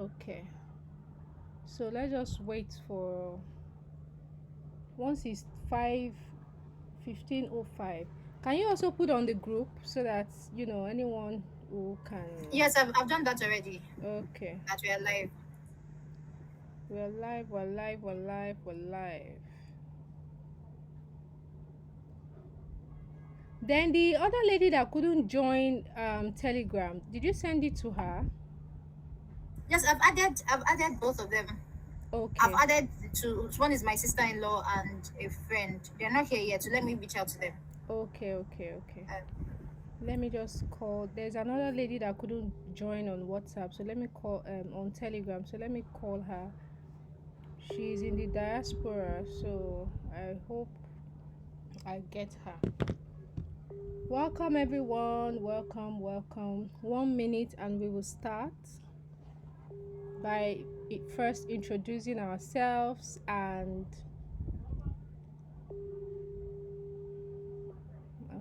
Okay. So let's just wait for once it's 5:15:05. Can you also put on the group so that anyone who can. Yes, I've done that already. Okay. That we are live. We're live, we're live, we're live, we're live. Then the other lady that couldn't join Telegram, did you send it to her? Yes, I've added both of them. I've Okay. added to one is my sister-in-law and a friend. They're not here yet, so let me reach out to them. Okay, okay, okay. Um, Let me just call. There's another lady that couldn't join on WhatsApp, so let me call on Telegram. So let me call her. She's in the diaspora, so I hope I get her. Welcome everyone. Welcome, welcome. 1 minute and we will start by first introducing ourselves and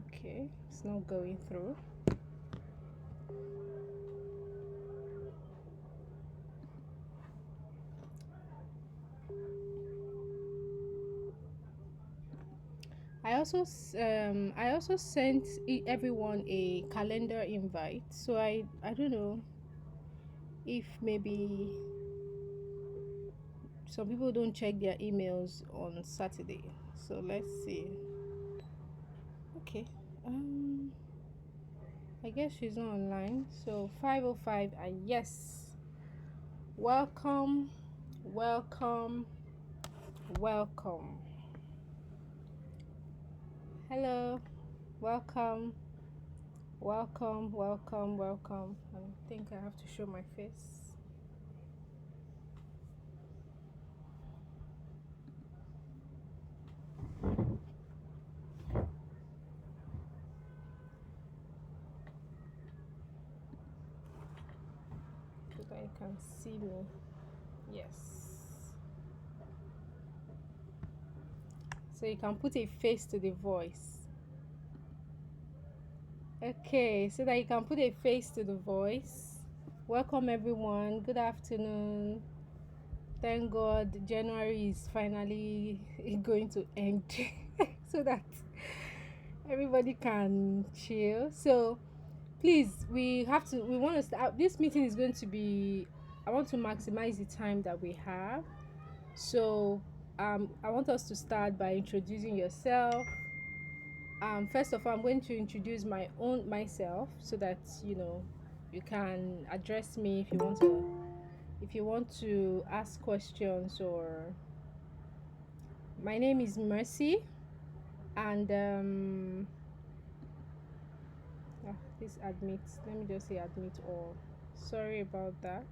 okay, it's not going through. I also sent everyone a calendar invite. So I don't know if maybe some people don't check their emails on Saturday. So let's see. Okay. Um I guess she's not online. So 5:05 and yes. Welcome. Welcome. Welcome. Hello. Welcome. Welcome. Welcome. Welcome. I think I have to show my face. So that you can see me. Yes. So you can put a face to the voice. Okay, so that you can put a face to the voice. Welcome everyone. Good afternoon. Thank God January is finally going to end so that everybody can chill. So please, we want to start. This meeting is going to be, I want to maximize the time that we have. So I want us to start by introducing yourself. First of all, I'm going to introduce myself so that you can address me if you want to ask questions. Or my name is Mercy, and this admit. Let me just say admit all. Sorry about that.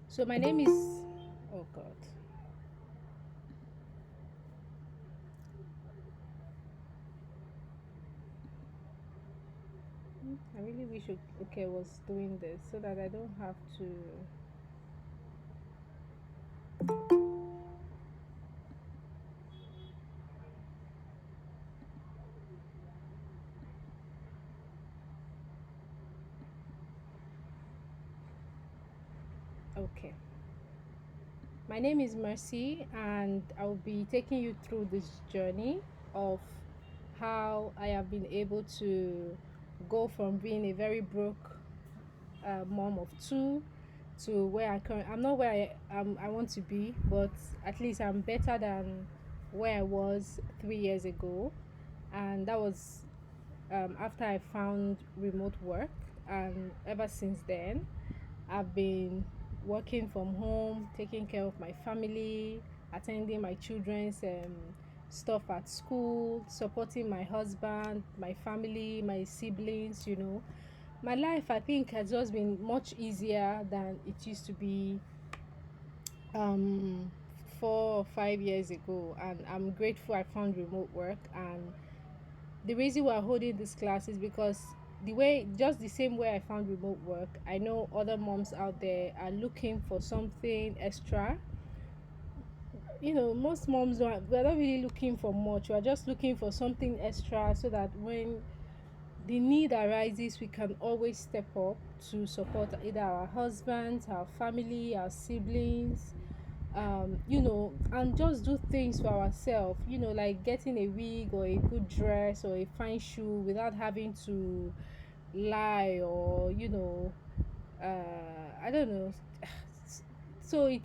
So my name is. Oh God. I really wish okay was doing this so that I don't have to. Okay. My name is Mercy, and I'll be taking you through this journey of how I have been able to go from being a very broke mom of two to where I'm not where I want to be, but at least I'm better than where I was 3 years ago, and that was after I found remote work, and ever since then I've been working from home, taking care of my family, attending my children's stuff at school, supporting my husband, my family, my siblings. My life, I think, has just been much easier than it used to be um 4 or 5 years ago, and I'm grateful I found remote work. And the reason we're holding this class is because just the same way I found remote work, I know other moms out there are looking for something extra. Most moms we're not really looking for much, we're just looking for something extra so that when the need arises, we can always step up to support either our husbands, our family, our siblings, and just do things for ourselves, like getting a wig or a good dress or a fine shoe without having to lie or, I don't know. So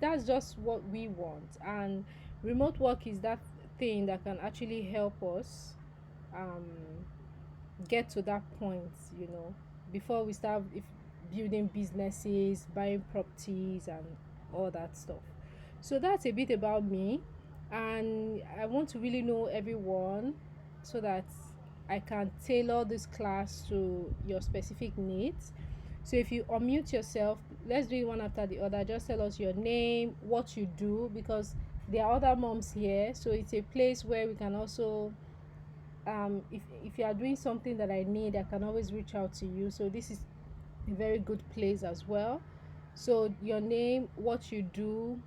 that's just what we want. And remote work is that thing that can actually help us um get to that point, before we start if building businesses, buying properties, and all that stuff. So that's a bit about me, and I want to really know everyone so that I can tailor this class to your specific needs. So if you unmute yourself, let's do it one after the other. Just tell us your name, what you do, because there are other moms here. So it's a place where we can also if you are doing something that I need, I can always reach out to you. So this is a very good place as well. So your name, what you do,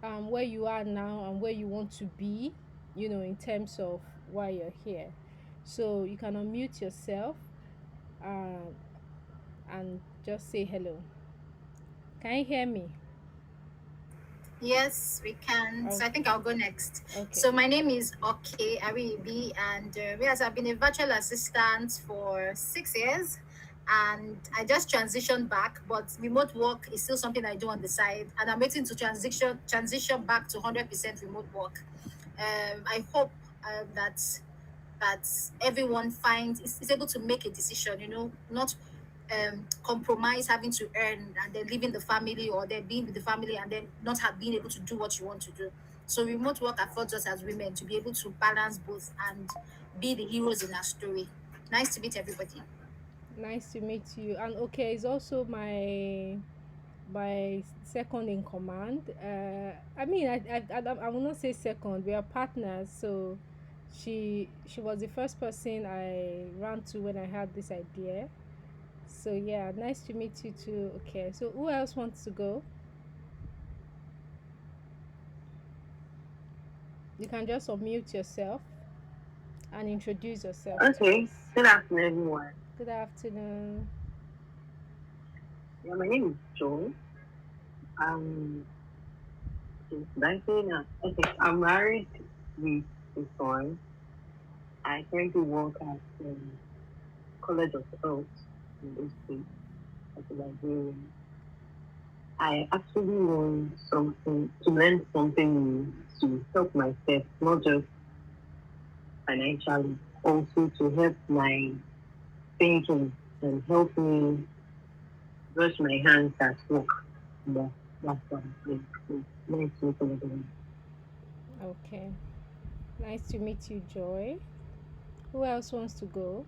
where you are now, and where you want to be, in terms of why you're here. So you can unmute yourself, uh, and just say hello. Can you hear me? Yes, we can. So I think Okay. I'll go next. Okay. So my name is Oke Aribi, and yes, I've been a virtual assistant for 6 years, and I just transitioned back. But remote work is still something I do on the side, and I'm waiting to transition back to 100% remote work. I hope that everyone finds is able to make a decision. Not compromise having to earn and then leaving the family, or then being with the family and then not have been able to do what you want to do. So remote work affords us as women to be able to balance both and be the heroes in our story. Nice to meet everybody. Nice to meet you. And okay, is also my second in command. I mean, I will not say second. We are partners, so she was the first person I ran to when I had this idea. So yeah, nice to meet you too. Okay, so who else wants to go? You can just unmute yourself and introduce yourself to Okay, us. good afternoon, everyone. Good afternoon. Yeah, my name is Joe. Um, did I say now? Okay, I'm married with a son. I currently work at College of Health in this state as a librarian. I actually want something to learn something new to help myself, not just financially, also to help my thinking and help me brush my hands at work. Yeah, that's what I'm saying. So, nice to meet everyone. Okay, nice to meet you, Joy. Who else wants to go?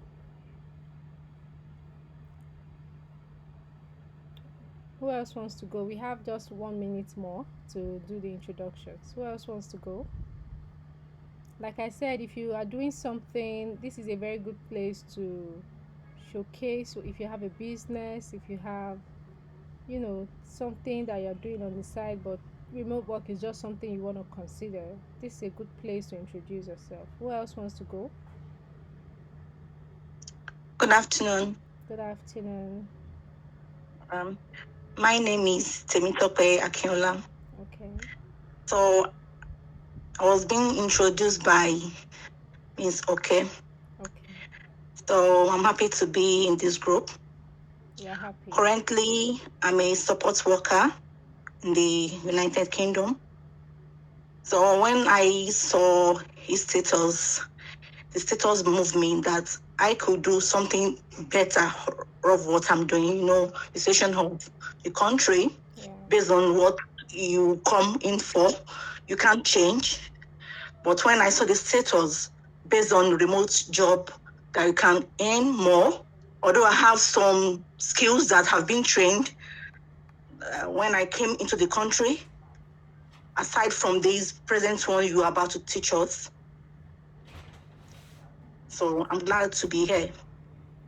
Who else wants to go? We have just 1 minute more to do the introductions. Who else wants to go? Like I said, if you are doing something, this is a very good place to showcase. So if you have a business, if you have, something that you're doing on the side, but remote work is just something you want to consider, this is a good place to introduce yourself. Who else wants to go? Good afternoon. Good afternoon. Um, my name is Temitope Akinola. Okay. So I was being introduced by Ms. Okay. Okay. So I'm happy to be in this group. We are happy. Currently, I'm a support worker in the United Kingdom. So when I saw his status, the status moved me that I could do something better of what I'm doing, the situation of the country. Yeah. Based on what you come in for, you can't change. But when I saw the status based on remote job that you can earn more, although I have some skills that have been trained when I came into the country, aside from these present one you are about to teach us. So I'm glad to be here.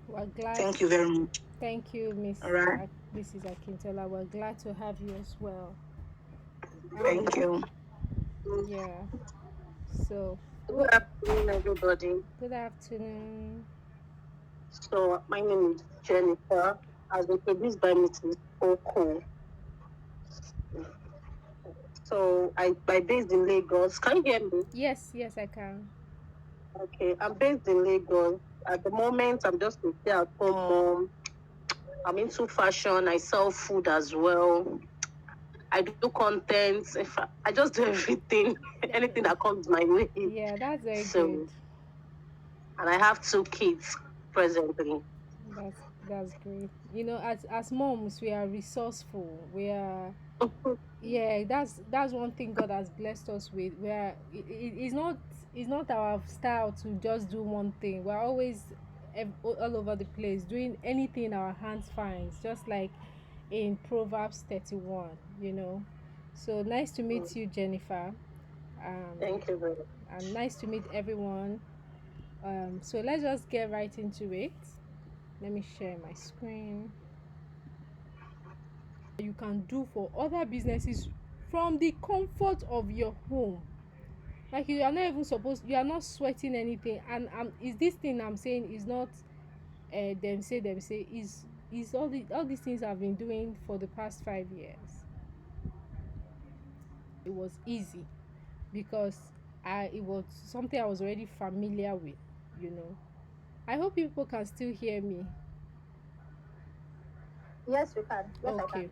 We're glad. Thank you very much. Thank you, Miss. All right. Mrs. Akintola. We're glad to have you as well. Thank you. Yeah. So, Good afternoon, everybody. good afternoon. So my name is Jennifer. I've been produced by Mrs. Oko. So I based in Lagos. Can you hear me? Yes, yes, I can. Okay, I'm based in Lagos. At the moment, I'm just a stay-at-home mom. I'm into fashion. I sell food as well. I do content. In fact, I just do everything, anything that comes my way. Yeah, that's very good. So, and I have 2 kids presently. That's great. You know, as moms, we are resourceful. We are, yeah, that's one thing God has blessed us with. It's not our style to just do one thing. We're always all over the place doing anything our hands finds, just like in Proverbs 31. You know, so nice to meet you, Jennifer. Thank you very much. And nice to meet everyone. So let's just get right into it. Let me share my screen. You can do for other businesses from the comfort of your home. Like you are not even supposed, you are not sweating anything. And is this thing I'm saying is not them say is all these things I've been doing for the past 5 years. It was easy because it was something I was already familiar with, you know. I hope people can still hear me. Yes, we can. Yes, I Okay. can.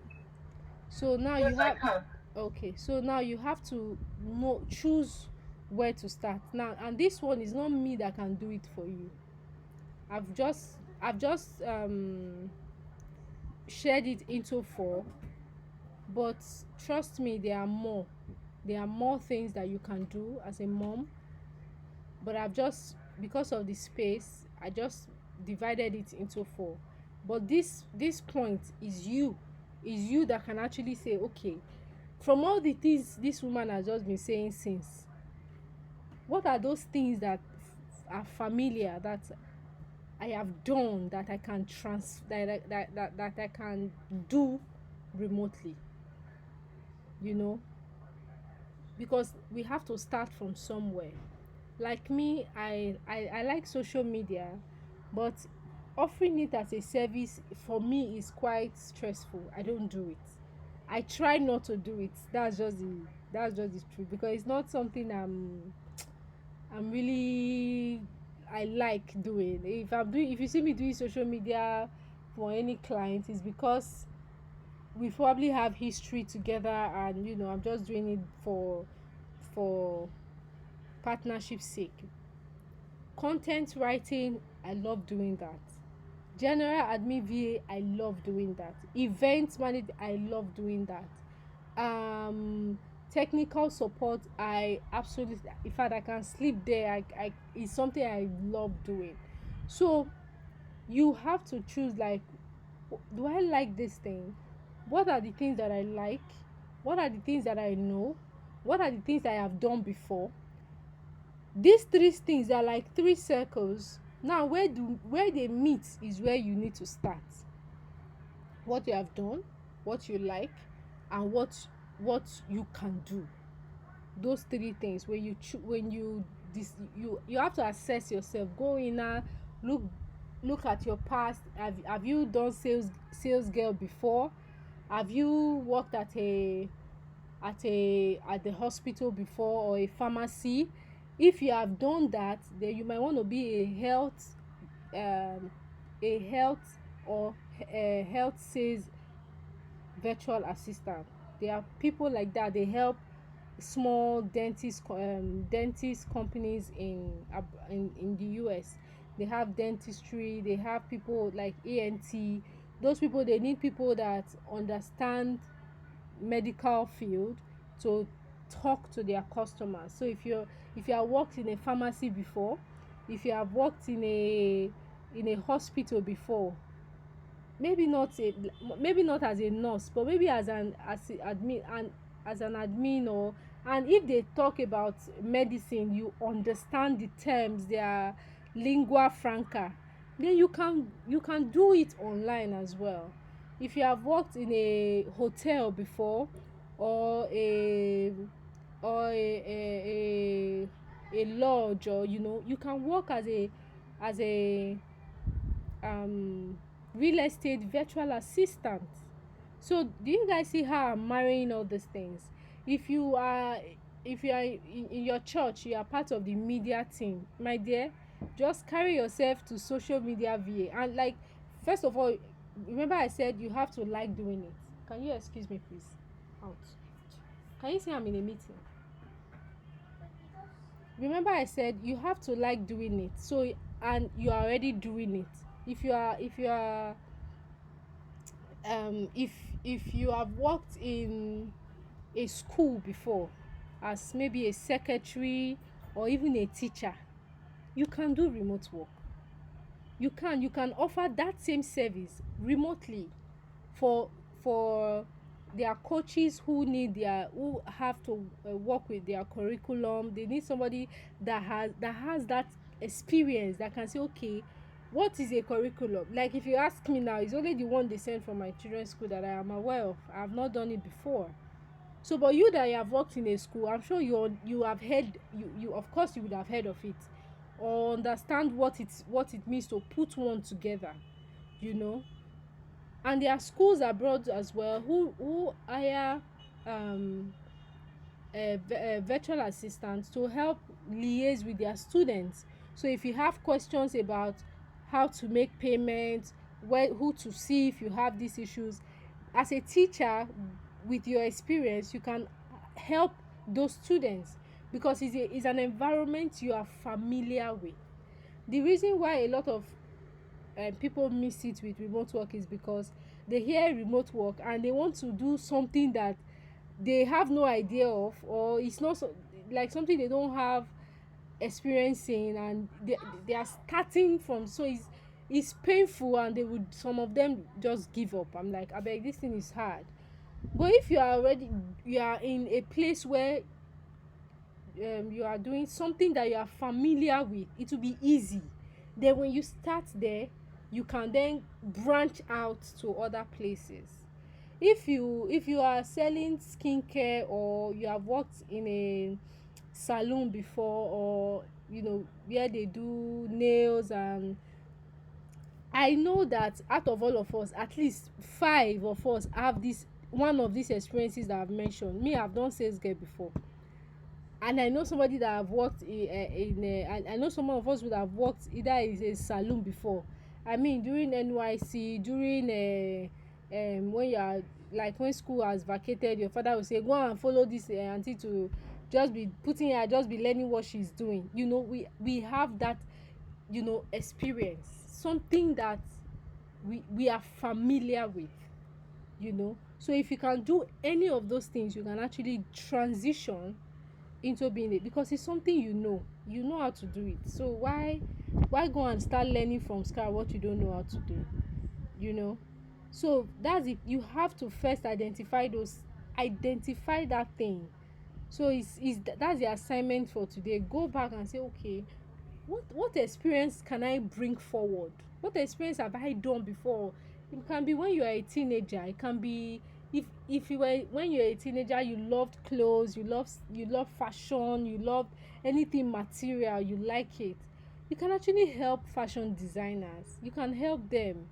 So now you have okay. So now you have to know choose where to start. Now and this one is not me that can do it for you. I've just shared it into four, but trust me, there are more things that you can do as a mom, but I've just, because of the space, I just divided it into four. But this point is you that can actually say, okay, from all the things this woman has just been saying since, what are those things that are familiar, that I have done, that I can that I can do remotely, you know? Because we have to start from somewhere. Like me, I like social media, but offering it as a service for me is quite stressful. I don't do it. I try not to do it. That's just the truth, because it's not something I'm really I like doing. If you see me doing social media for any client, it's because we probably have history together, and I'm just doing it for partnership sake. Content writing, I love doing that. General admin VA, I love doing that. Event management, I love doing that. Technical support, I absolutely, in fact, I can sleep there. I It's something I love doing. So you have to choose, like, do I like this thing? What are the things that I like? What are the things that I know? What are the things I have done before? These three things are like three circles. Now where they meet is where you need to start. What you have done, what you like, and what you can do. Those three things, when you have to assess yourself. Go in and look at your past. Have you done sales girl before? Have you worked at the hospital before, or a pharmacy? If you have done that, then you might want to be um a health or a health sales virtual assistant. There are people like that. They help small dentist companies in the US. They have dentistry. They have people like ENT. Those people, they need people that understand medical field to talk to their customers. So if you have worked in a pharmacy before, if you have worked in a hospital before, maybe not as a nurse, but maybe as an admin, or and if they talk about medicine, you understand the terms, their lingua franca, then you can do it online as well. If you have worked in a hotel before, or a lodge, or you can work as a um real estate virtual assistant. So do you guys see how I'm marrying all these things? If you are if you are in your church, you are part of the media team, my dear, just carry yourself to social media VA. And like, first of all, remember I said you have to like doing it. Can you excuse me please? Out. Can you see I'm in a meeting? Remember I said you have to like doing it. So, and you are already doing it. If if you have worked in a school before as maybe a secretary or even a teacher, you can do remote work. You can offer that same service remotely for for their coaches who have to work with their curriculum. They need somebody that has that experience, that can say, okay, what is a curriculum? Like, if you ask me now, it's only the one they send from my children's school that I am aware of. I have not done it before. So, but you that you have worked in a school, I'm sure you have heard, you of course you would have heard of it, or understand what it means to put one together, you know. And there are schools abroad as well who hire um virtual assistants to help liaise with their students. So if you have questions about how to make payments, who to see if you have these issues, as a teacher with your experience, you can help those students, because it's an environment you are familiar with. The reason why a lot of people miss it with remote work is because they hear remote work and they want to do something that they have no idea of, or it's not like something they don't have experience in, and they are starting from. So it's painful, and they would, some of them just give up. I'm like, I beg, this thing is hard. But if you are in a place where you are doing something that you are familiar with, it will be easy. Then when you start there, you can then branch out to other places. If you are selling skincare, or you have worked in a salon before, or where they do nails, and I know that out of all of us, at least 5 of us have this one of these experiences that I've mentioned. Me, I've done sales girl before, and I know somebody that have worked I know some of us would have worked either in a saloon before. I mean, during NYC, during when you are, like, when school has vacated, your father will say, go and follow this auntie to just be putting her, just be learning what she's doing. We have that, experience, something that we are familiar with. So if you can do any of those things, you can actually transition into being it, because it's something you know how to do it. So why go and start learning from scratch what you don't know how to do? you know so that's it. You have to first identify that thing. So that's the assignment for today. Go back and say, okay, what experience can I bring forward? What experience have I done before? It can be when you are a teenager. It can be, if you were, when you're a teenager, you loved clothes, you love fashion, you love anything material, you like it. You can actually help fashion designers. You can help them,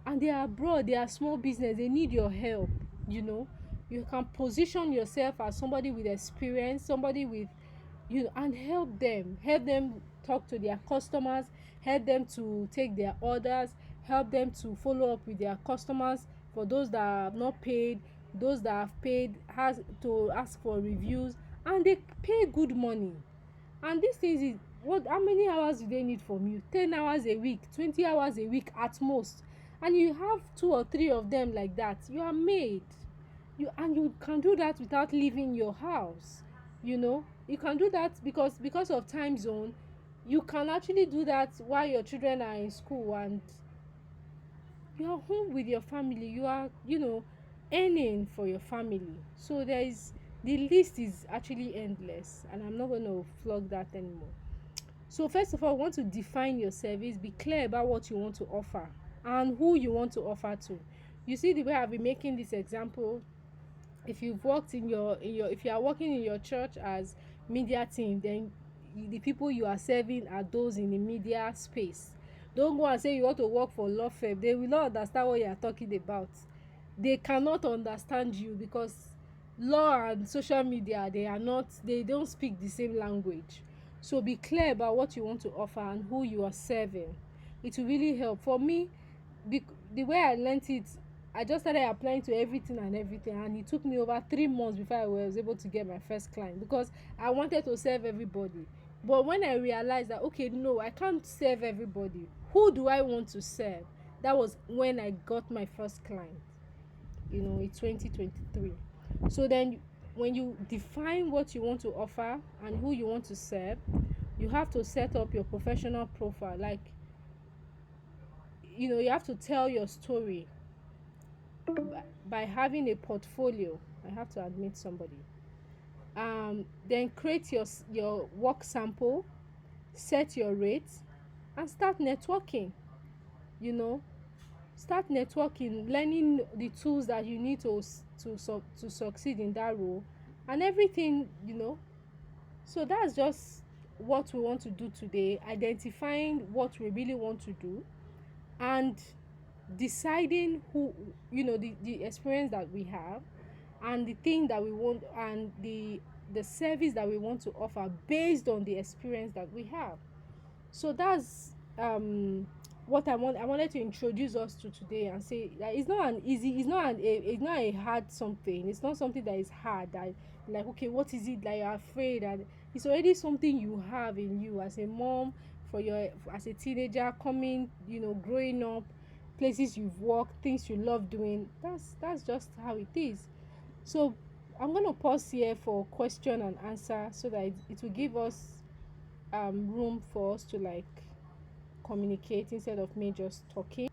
and they are abroad, they are small business, they need your help. You can position yourself as somebody with experience, somebody with, and help them talk to their customers, help them to take their orders, help them to follow up with their customers. For those that have not paid, those that have paid, has to ask for reviews, and they pay good money. And these things is, how many hours do they need from you? 10 hours a week, 20 hours a week at most. And you have 2 or 3 of them like that, you are made. You can do that without leaving your house. You can do that because of time zone. You can actually do that while your children are in school, and you are home with your family. You are, earning for your family. So the list is actually endless, and I'm not going to flog that anymore. So first of all, want to define your service. Be clear about what you want to offer and who you want to offer to. You see the way I've been making this example. If you've worked if you are working in your church as media team, then the people you are serving are those in the media space. Don't go and say you want to work for law firm. They will not understand what you are talking about. They cannot understand you because law and social media, they don't speak the same language. So be clear about what you want to offer and who you are serving. It will really help. For me, the way I learnt it, I just started applying to everything, and it took me over 3 months before I was able to get my first client, because I wanted to serve everybody. But when I realized that, okay, no, I can't serve everybody, who do I want to serve? That was when I got my first client, in 2023. So then, when you define what you want to offer and who you want to serve, you have to set up your professional profile. Like, you have to tell your story by having a portfolio. I have to admit somebody. Then create your work sample, set your rates, and start networking. You know, start networking, learning the tools that you need to succeed in that role, and everything. So that's just what we want to do today: identifying what we really want to do, and deciding the experience that we have, and the thing that we want, and the service that we want to offer based on the experience that we have. So that's what I wanted to introduce us to today, and say that it's not a hard something. It's not something that is hard, that, like, okay, what is it that you're afraid? And it's already something you have in you as a mom, as a teenager coming, growing up, places you've worked, things you love doing. That's just how it is. So I'm gonna pause here for question and answer, so that it will give us room for us to, like, communicate instead of me just talking.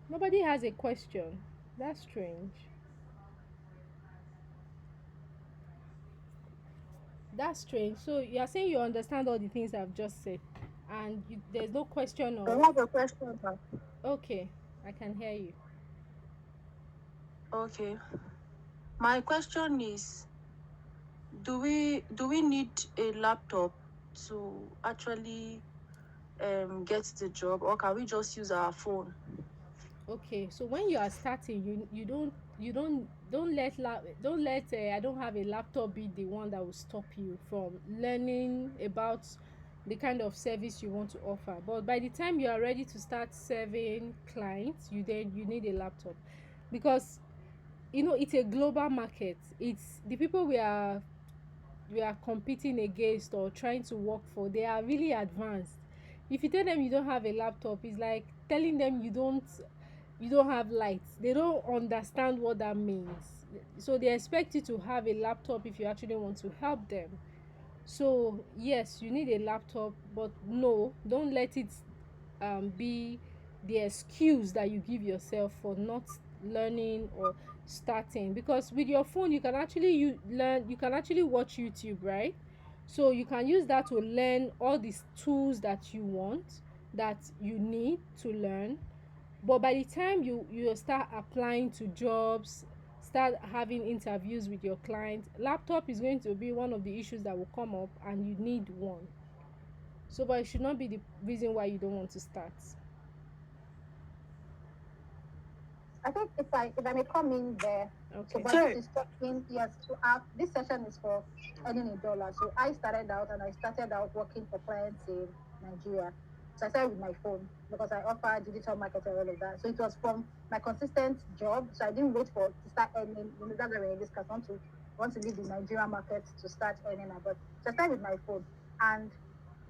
Nobody has a question. That's strange. That's strange. So you are saying you understand all the things I've just said, and there's no question I of. have a question, ma'am. Okay, I can hear you. Okay. My question is, do we need a laptop to actually get the job, or can we just use our phone? Okay, so when you are starting, don't let I don't have a laptop be the one that will stop you from learning about the kind of service you want to offer. But by the time you are ready to start serving clients, you need a laptop, because it's a global market. It's the people we are competing against or trying to work for. They are really advanced. If you tell them you don't have a laptop, it's like telling them you don't have lights. They don't understand what that means. So they expect you to have a laptop if you actually want to help them. So yes, you need a laptop, but no, don't let it be the excuse that you give yourself for not learning or starting. Because with your phone, you can actually watch YouTube, right? So you can use that to learn all these tools that you want, that you need to learn. But by the time you start applying to jobs, start having interviews with your clients, laptop is going to be one of the issues that will come up, and you need one. So, but it should not be the reason why you don't want to start. I think if I may come in there. So, Okay. but Sorry. this is talking, yes. So, this session is for earning $1. So, I started out working for clients in Nigeria. So, I started with my phone because I offer digital marketing and all of that. So, it was from my consistent job. So, I didn't wait to start earning. That's why we discuss want to leave the Nigerian market to start earning. But so I started with my phone, and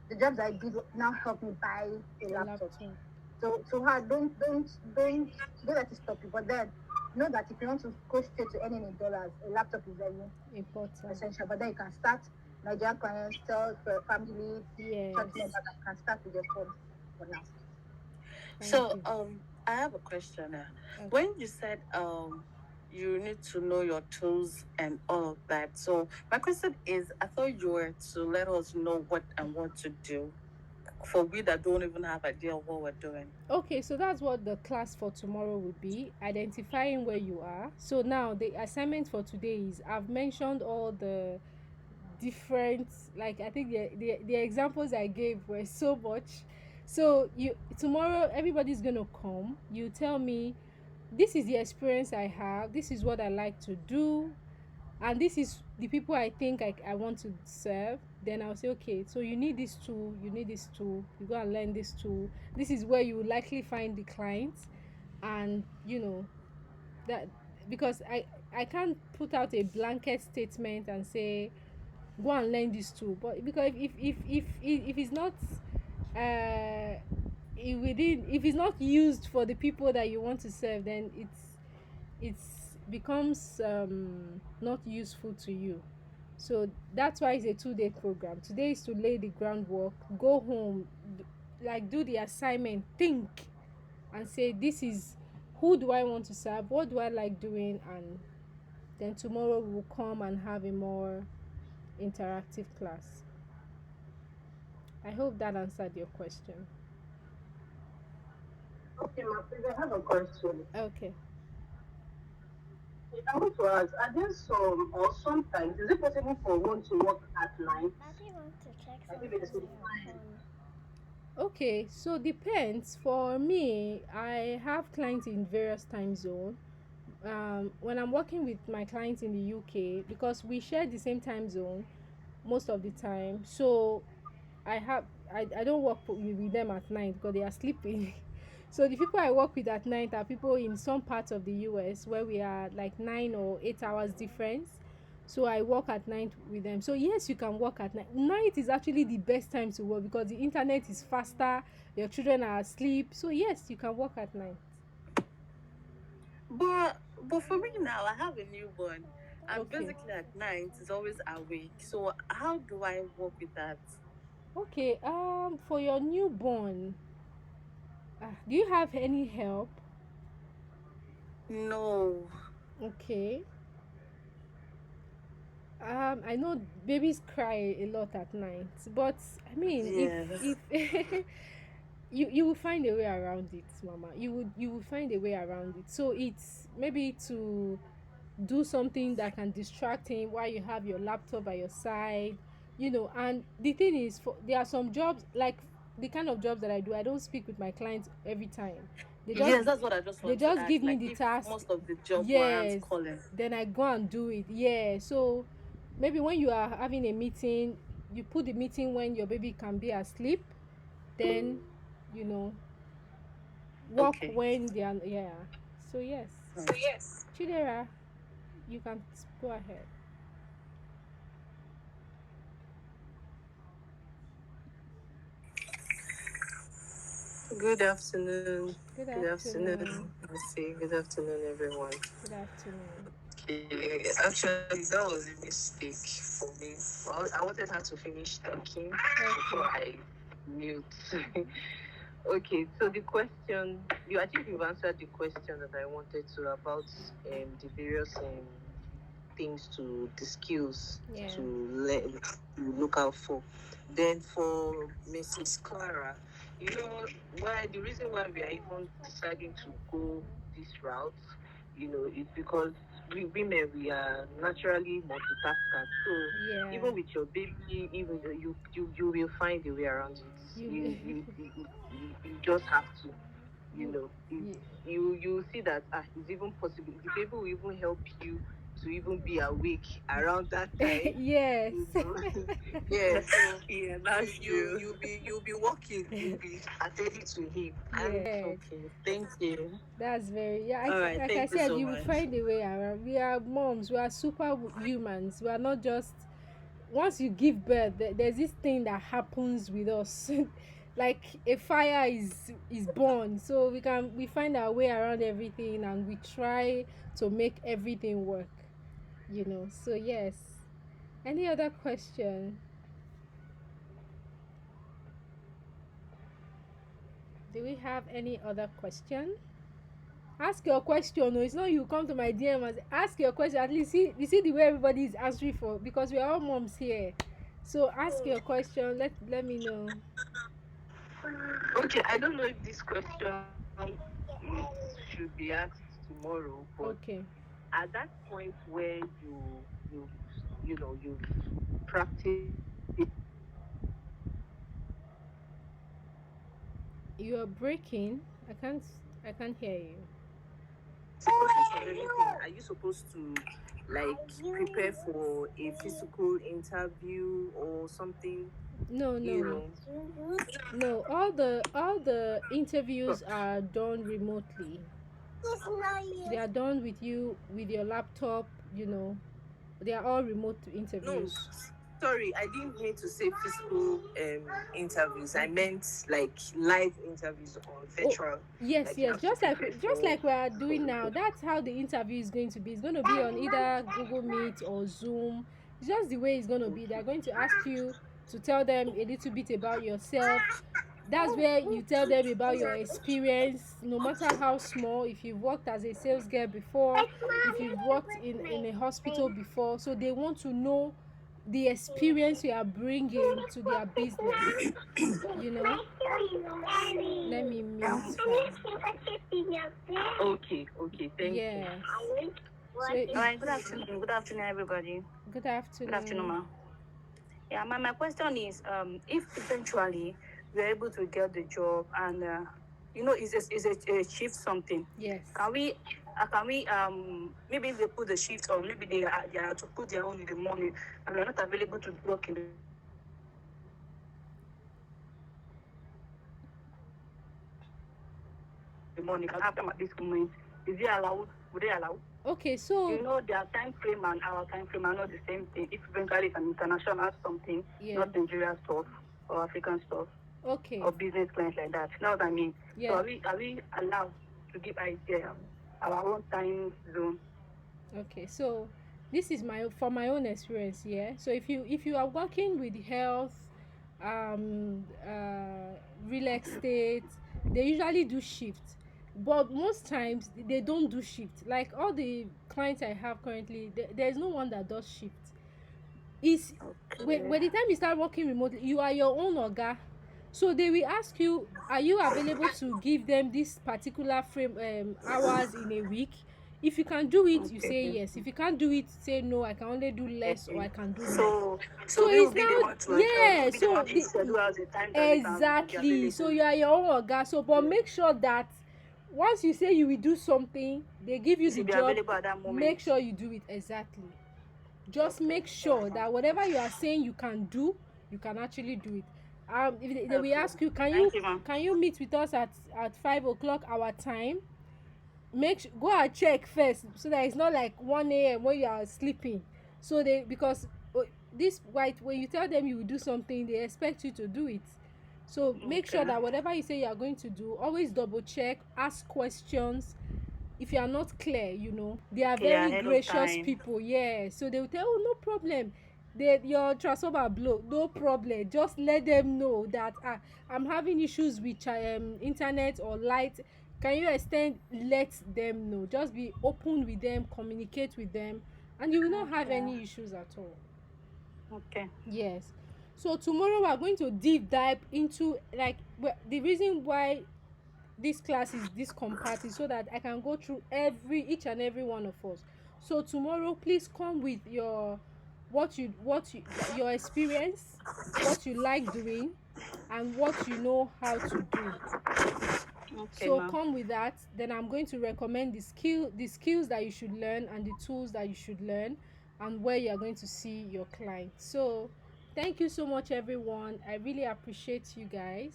the jobs I did now help me buy a A laptop. laptop. So hard. Don't let it stop you. But then know that if you want to go straight to earning $1, a laptop is very Important. essential. But then you can start Nigerian clients, sell for family, Yes. church members, and you can start with your phone for now. Thank So you. I have a question now. Okay. When you said you need to know your tools and all of that, so my question is, I thought you were to let us know what and what to do for we that don't even have idea of what we're doing. Okay, so that's what the class for tomorrow will be: identifying where you are. So now the assignment for today is, I've mentioned all the different. Like I think the examples I gave were so much. So you tomorrow everybody's gonna come. You tell me this is the experience I have, this is what I like to do, and this is the people I think I want to serve. Then I'll say, okay, so you need this tool, you need this tool, you go and learn this tool. This is where you will likely find the clients, and that, because I can't put out a blanket statement and say go and learn this tool, but because if it's not uh if it's not used for the people that you want to serve, then it's becomes not useful to you. So that's why it's a 2-day program. Today is to lay the groundwork, go home, like do the assignment, think, and say this is who do I want to serve, what do I like doing, and then tomorrow we'll come and have a more interactive class. I hope that answered your question. Okay, my friend, I have a question. Okay. I want to ask, are there some or sometimes is it possible for one to work at night? Daddy wants to check Like something maybe it's on with your client. phone. Okay, so depends. For me, I have clients in various time zone. When I'm working with my clients in the UK, because we share the same time zone most of the time, so I don't work with them at night because they are sleeping. So the people I work with at night are people in some parts of the US where we are like 9 or 8 hours difference. So I work at night with them. So yes, you can work at night. Night is actually the best time to work because the internet is faster, your children are asleep. So yes, you can work at night. But for me now, I have a newborn. And Okay. basically at night is always awake. So how do I work with that? Okay, for your newborn, do you have any help? No. Okay. I know babies cry a lot at night, but I mean, Yes. if you will find a way around it, Mama. You will find a way around it. So it's maybe to do something that can distract him while you have your laptop by your side, and the thing is, there are some jobs, like the kind of jobs that I do, I don't speak with my clients every time. Yes, that's what I just They want to just ask. give me Like the if task. most of the job warrants Yes, calling. then I go and do it. Yeah, so maybe when you are having a meeting, you put the meeting when your baby can be asleep, then work Okay. when they are. Yeah, so yes. Chidera, you can go ahead. Good afternoon. Good Good afternoon, afternoon. Mercy. Good afternoon, everyone. Good afternoon. Okay, actually, that was a mistake for me. Well, I wanted her to finish talking before I mute. Okay, so the question, I think you've answered the question that I wanted to about the various things the skills Yeah. to look out for. Then for Mrs. Clara, why the reason why we are even deciding to go this route, is because we women, we are naturally multitaskers. So Yeah. even with your baby, even you will find a way around it. You just have to, you see that it's even possible. The baby will even help you to even be awake around that time. Yes. Yeah, so Yeah, that's true. you'll be walking, you'll be attending to him. And Yeah. okay, thank you. That's very, yeah. All right, Like thank I you said, so you will much. find a way around. We are moms. We are superhumans. We are not just. Once you give birth, there's this thing that happens with us. Like a fire is born, so we find our way around everything, and we try to make everything work. So yes. Any other question? Do we have any other question? Ask your question. No, it's not you come to my DM and say, ask your question. At least you see the way everybody is answering for, because we are all moms here. So ask your question. Let me know. Okay, I don't know if this question should be asked tomorrow, but Okay. at that point where you you practice. You are breaking. I can't hear you. Precautions for everything. Are you supposed to like prepare for a physical interview or something? No, You no. know. No, all the interviews are done remotely. They are done with you with your laptop, you know. They are all remote No, interviews. sorry, I didn't mean to say physical interviews. I meant like live interviews or Oh, virtual. yes, Like you yes. have to prepare Just for. like we are doing now. That's how the interview is going to be. It's going to be on either Google Meet or Zoom. It's just the way it's going to be. They're going to ask you to tell them a little bit about yourself. That's where you tell them about your experience, no matter how small. If you've worked as a sales girl before, if you've worked in a hospital before, so they want to know the experience you are bringing to their business, you know. Let me mute her. Okay, thank you. Yes. So All right, good afternoon. Good afternoon, everybody. good Good afternoon, afternoon. ma. Yeah, my question is, if eventually we're able to get the job and, is a shift something, Yes. can we, maybe they put the shift or maybe they are to put their own in the morning and they're not available to work in the morning, can have them at this moment. Is it allowed? Would they allow? Okay, so Their time frame and our time frame are not the same thing. If eventually it's an international something, yeah. not Nigerian stuff or African stuff Okay. or business clients like that. You know what I mean? Yeah. So are we allowed to give idea our own time zone? Okay, so this is my own experience, yeah. So if you are working with health, um, real estate, they usually do shift, but most times they don't do shift. Like all the clients I have currently, there's no one that does shift. Is when the time you start working remotely, you are your own oga. So they will ask you, are you available to give them this particular frame hours in a week? If you can do it, you say yes. If you can't do it, say no, I can only do less or I can do more. So we will It's be the now, one to yeah, be the one to schedule out the time that they can be exactly. So available. you are your own oga. So but make sure that once you say you will do something, they give you You the should be job, available at that moment. make sure you do it exactly. Just make sure that whatever you are saying you can do, you can actually do it. If they will ask you, Thank you, ma'am. can you meet with us at 5 o'clock our time? Go and check first, so that it's not like 1 a.m. when you are sleeping. So because this white, when you tell them you will do something, they expect you to do it. So make sure that whatever you say you are going to do, always double check, ask questions. If you are not clear, they are very ahead of gracious time. people, yeah. So they will tell, oh, no problem, your transformer blow, no problem, just let them know that I'm having issues with internet or light, can you extend? Let them know. Just be open with them, communicate with them, and you will not have any issues at all. Okay. Yes. So tomorrow we are going to deep dive into the reason why this class is this compact is so that I can go through each and every one of us. So tomorrow, please come with your your experience, what you like doing, and what you know how to do. Okay, So ma'am. come with that. Then I'm going to recommend the skills that you should learn and the tools that you should learn, and where you are going to see your clients. So thank you so much, everyone. I really appreciate you guys,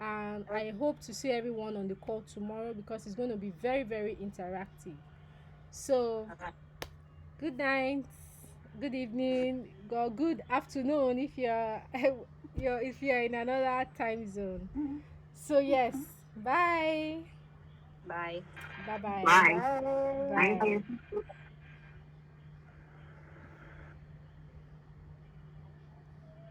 and I hope to see everyone on the call tomorrow, because it's going to be very, very interactive. So good night, good evening, or good afternoon if you're if you're in another time zone. So yes, bye. Bye. Bye-bye. Bye. Bye. Thank you.